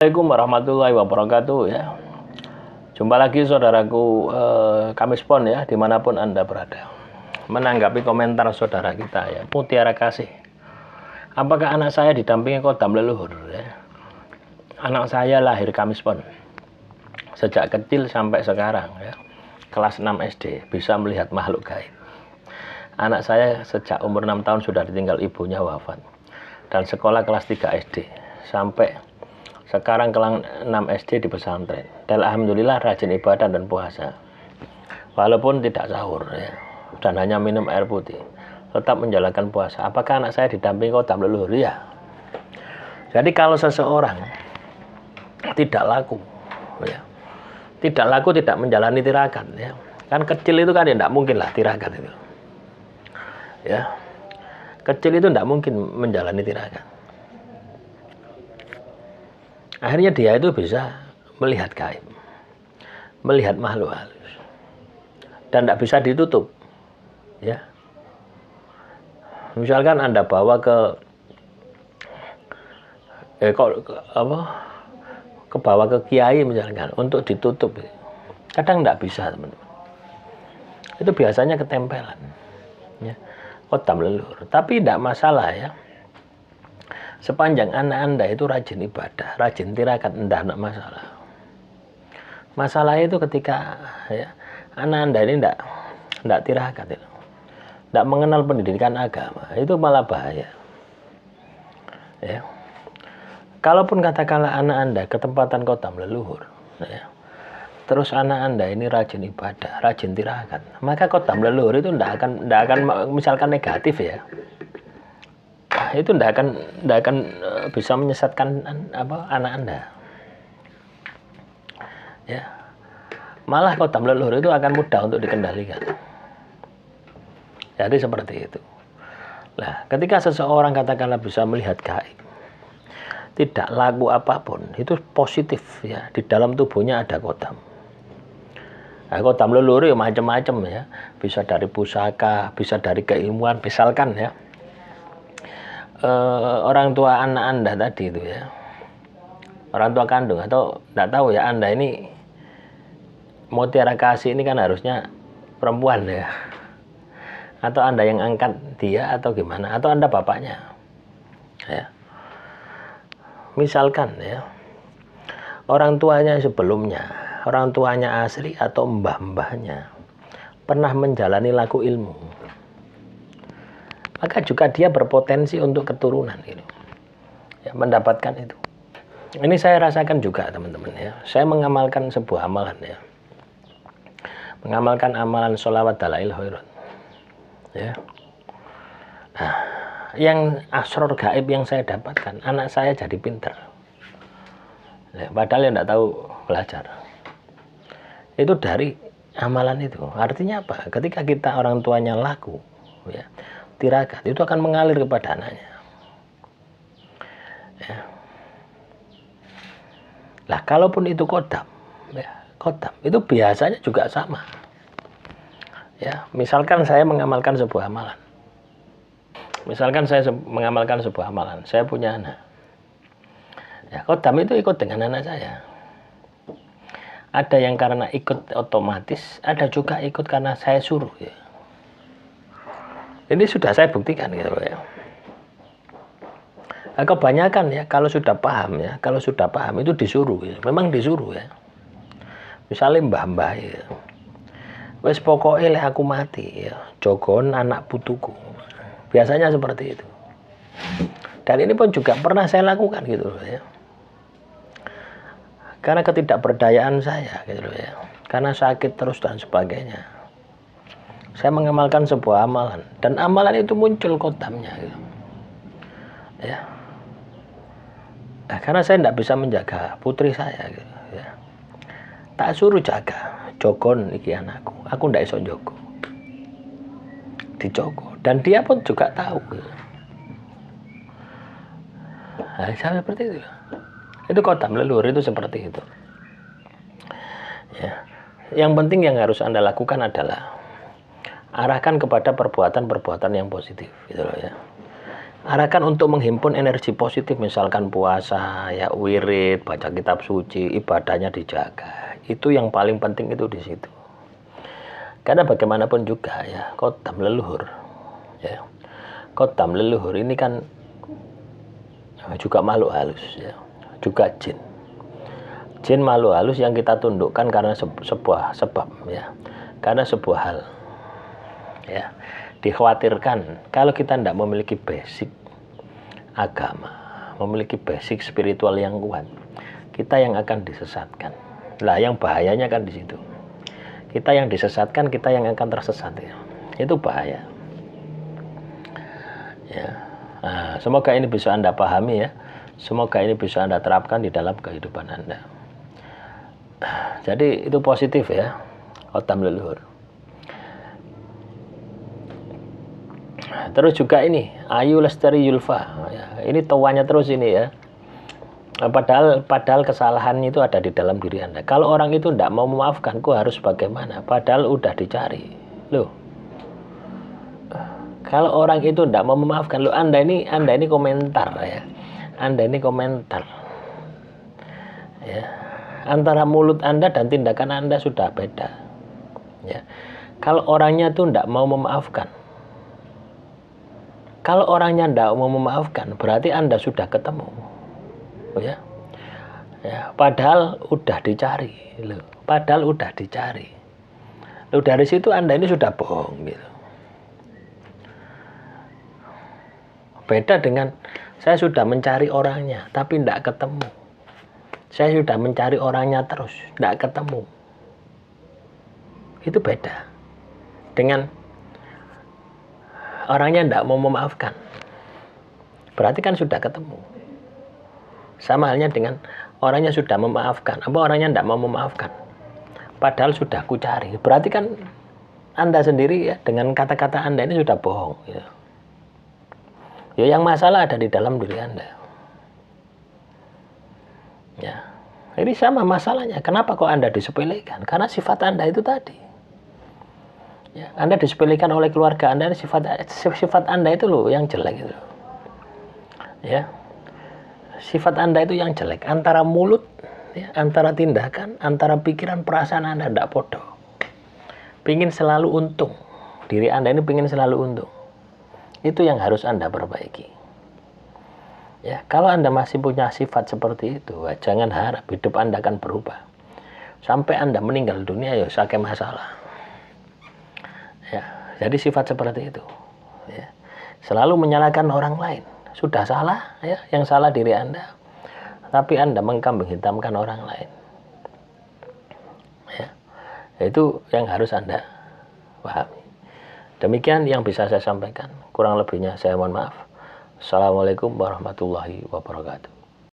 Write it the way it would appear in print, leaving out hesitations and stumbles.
Assalamualaikum warahmatullahi wabarakatuh ya. Jumpa lagi saudaraku Kamis Pon ya, dimanapun Anda berada. Menanggapi komentar saudara kita ya, Mutiara Kasih. Apakah anak saya didampingi kodam leluhur ya? Anak saya lahir Kamis Pon. Sejak kecil sampai sekarang ya, kelas 6 SD bisa melihat makhluk gaib. Anak saya sejak umur 6 tahun sudah ditinggal ibunya wafat. Dan sekolah kelas 3 SD sampai sekarang kelas 6 SD di pesantren. Dan alhamdulillah rajin ibadah dan puasa. Walaupun tidak sahur ya, dan hanya minum air putih, tetap menjalankan puasa. Apakah anak saya didampingi kodam leluhur? Ya. Jadi kalau seseorang tidak laku ya, tidak menjalani tirakat ya. Kan kecil itu kan ya tidak mungkin lah tirakat itu. Ya. Kecil itu tidak mungkin menjalani tirakat. Akhirnya dia itu bisa melihat gaib, melihat makhluk halus, dan tidak bisa ditutup. Ya, misalkan Anda bawa ke bawa ke kiai misalkan untuk ditutup, kadang tidak bisa teman-teman. Itu biasanya ketempelan, ya, kodam leluhur. Tapi tidak masalah ya. Sepanjang anak Anda itu rajin ibadah, rajin tirakat, tidak masalah. Masalah itu ketika ya, anak Anda ini tidak tirakat, tidak mengenal pendidikan agama, itu malah bahaya. Ya. Kalaupun katakanlah anak Anda ketempatan kodam leluhur, ya, terus anak Anda ini rajin ibadah, rajin tirakat, maka kodam leluhur itu tidak akan misalkan negatif ya. Itu tidak akan bisa menyesatkan anak Anda. Ya. Malah kodam leluhur itu akan mudah untuk dikendalikan. Jadi seperti itu. Nah, ketika seseorang katakanlah bisa melihat gaib, tidak laku apapun, itu positif ya. Di dalam tubuhnya ada kodam. Nah, kodam leluhur ya macam-macam ya. Bisa dari pusaka, bisa dari keilmuan, misalkan ya. Orang tua anak Anda tadi itu ya, orang tua kandung atau tidak tahu ya, Anda ini Mutiara Kasih ini kan harusnya perempuan ya, atau Anda yang angkat dia atau gimana, atau Anda bapaknya ya. Misalkan ya, orang tuanya sebelumnya, orang tuanya asli atau mbah-mbahnya pernah menjalani laku ilmu, maka juga dia berpotensi untuk keturunan gitu. Ya, mendapatkan itu. Ini saya rasakan juga teman-teman ya. Saya mengamalkan sebuah amalan ya. Mengamalkan amalan sholawat dalail khairat. Ya. Nah, yang asror gaib yang saya dapatkan, anak saya jadi pintar. Ya, padahal yang tidak tahu belajar. Itu dari amalan itu. Artinya apa? Ketika kita orang tuanya laku, ya, tirakat itu akan mengalir kepada anaknya. Ya. Lah kalaupun itu kodam, ya, kodam itu biasanya juga sama. Ya, misalkan saya mengamalkan sebuah amalan. Saya punya anak. Ya, kodam itu ikut dengan anak saya. Ada yang karena ikut otomatis, ada juga ikut karena saya suruh. Ya. Ini sudah saya buktikan gitu ya. Nah, kebanyakan ya kalau sudah paham itu disuruh ya. Memang disuruh ya. Misalnya mbah-mbah ya. Wes pokoknya lek aku mati ya, jogon anak putuku. Biasanya seperti itu. Dan ini pun juga pernah saya lakukan gitu loh ya. Karena ketidakberdayaan saya gitu loh ya. Karena sakit terus dan sebagainya. Saya mengamalkan sebuah amalan dan amalan itu muncul kodamnya gitu. Ya. Nah, karena saya tidak bisa menjaga putri saya gitu, ya. Tak suruh jaga, jogon iki anakku. Aku tidak iso jogo. Dijogo dan dia pun juga tahu gitu. Nah, seperti itu. Itu kodam leluhur itu seperti itu. Ya. Yang penting yang harus Anda lakukan adalah arahkan kepada perbuatan-perbuatan yang positif gitu loh ya. Arahkan untuk menghimpun energi positif, misalkan puasa, ya wirid, baca kitab suci, ibadahnya dijaga. Itu yang paling penting itu di situ. Karena bagaimanapun juga ya, kodam leluhur, ya, kodam leluhur ini kan juga makhluk halus, ya, juga jin. Jin makhluk halus yang kita tundukkan karena sebuah sebab, ya, karena sebuah hal, ya. Dikhawatirkan kalau kita tidak memiliki basic agama, memiliki basic spiritual yang kuat, kita yang akan disesatkan. Lah yang bahayanya kan di situ. Kita yang disesatkan, kita yang akan tersesat, ya. Itu bahaya. Ya. Nah, semoga ini bisa Anda pahami, ya. Semoga ini bisa Anda terapkan di dalam kehidupan Anda. Jadi itu positif, ya. Kodam leluhur. Terus juga ini Ayu Lestari Yulfa, ya, ini tuanya terus ini, ya. Padahal kesalahan itu ada di dalam diri Anda. Kalau orang itu tidak mau memaafkan, kok harus bagaimana? Padahal udah dicari, loh. Kalau orang itu tidak mau memaafkan, loh, Anda ini komentar, ya. Anda ini komentar, ya. Antara mulut Anda dan tindakan Anda sudah beda, ya. Kalau orangnya itu tidak mau memaafkan, kalau orangnya tidak mau memaafkan, berarti Anda sudah ketemu, ya. Ya, padahal udah dicari, loh. Padahal udah dicari. Loh, dari situ Anda ini sudah bohong, gitu. Beda dengan saya sudah mencari orangnya, tapi tidak ketemu. Saya sudah mencari orangnya terus, tidak ketemu. Itu beda dengan orangnya tidak mau memaafkan, berarti kan sudah ketemu. Sama halnya dengan orangnya sudah memaafkan, apa orangnya tidak mau memaafkan, padahal sudah ku cari, berarti kan Anda sendiri, ya, dengan kata-kata Anda ini sudah bohong, ya. Ya, yang masalah ada di dalam diri Anda, ya. Ini sama masalahnya. Kenapa kok Anda disepelekan? Karena sifat Anda itu tadi, ya, Anda disepelekan oleh keluarga Anda. Sifat Anda itu loh yang jelek itu, ya. Sifat Anda itu yang jelek. Antara mulut, ya, antara tindakan, antara pikiran, perasaan Anda tidak bodoh. Pingin selalu untung. Diri Anda ini pingin selalu untung. Itu yang harus Anda perbaiki, ya. Kalau Anda masih punya sifat seperti itu, jangan harap hidup Anda akan berubah. Sampai Anda meninggal dunia, ya sakit masalah, ya. Jadi sifat seperti itu, ya. Selalu menyalahkan orang lain. Sudah salah, ya, yang salah diri Anda, tapi Anda mengkambing hitamkan orang lain, ya. Itu yang harus Anda pahami. Demikian yang bisa saya sampaikan. Kurang lebihnya saya mohon maaf. Assalamualaikum warahmatullahi wabarakatuh.